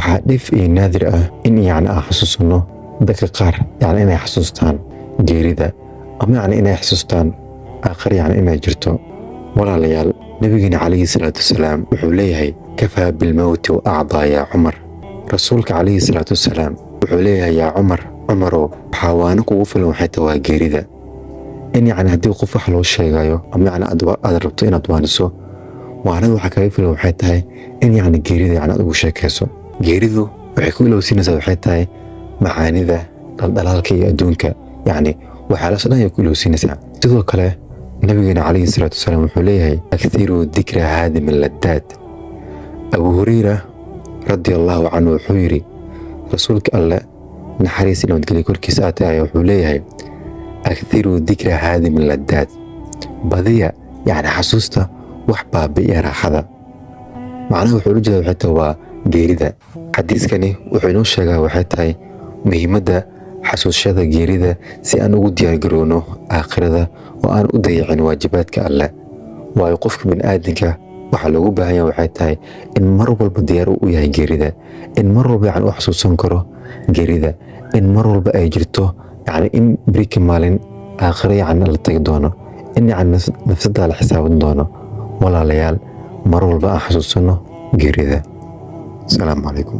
waxaa dhif iyo naadir ah in yacni aan xasuusano dadka qaar yacni inay xasuustaan geerida ama yacni inay xasuustaan aakhir yacni inay jirto. walaalayaal, nabigeena calayhi salaatu wasalaam wuxuu leeyahay kafaa bilmowti wa acdaa yaa cumar. rasuulka calayhi salaatu wasalaam wuxuu leeyahay yaa cumarow waxaa waana kugu filan waxay tahay waa geerida. in yacni haddii qof wax loo sheegayo ama yacni aad rabto inaad waaniso, waanada waxaa kaga filan waxay tahay in yacni geerida yacni aad ugu sheekayso. geeridu waxay ku ilowsiinaysaa waxay tahay macaanida dhaldhalaalka iyo adduunka, yacni waxaalaas dhan ay ku ilowsiinaysaa. sidoo kale nabigeena calayhi salaatu wasalaam wuxuu leeyahay akthiruu dikra haadim alladdaad. abu hurayra radiallahu canhu wuxuu yidhi rasuulka alle naxariis iyo nabadgelyo korkiisa aatay wuxuu leeyahay akthiruu dikra haadim alladdaad. badiya yacni xasuusta wax baabi'iya raaxada. macnaha wuxuu ula jeeda waxay tahay waa geerida. xadiiskani wuxuu inoo sheegaa waxay tahay muhiimadda xasuushada geerida si aan ugu diyaargarowno aakhirada oo aan u dayacin waajibaadka alle. waayo qofka bini'aadanka waxaa loogu baahan yahay waxay tahay in mar walba diyaar u yahay geerida, in mar walba yacni u xasuusan karo geerida, in mar walba ay jirto yacni in berika maalin aakhiro yacni la tagi doono, in yacni nafsadaa la xisaaban doono. walaalayaal, mar walba aan xasuusano geerida. asalaamu calaykum.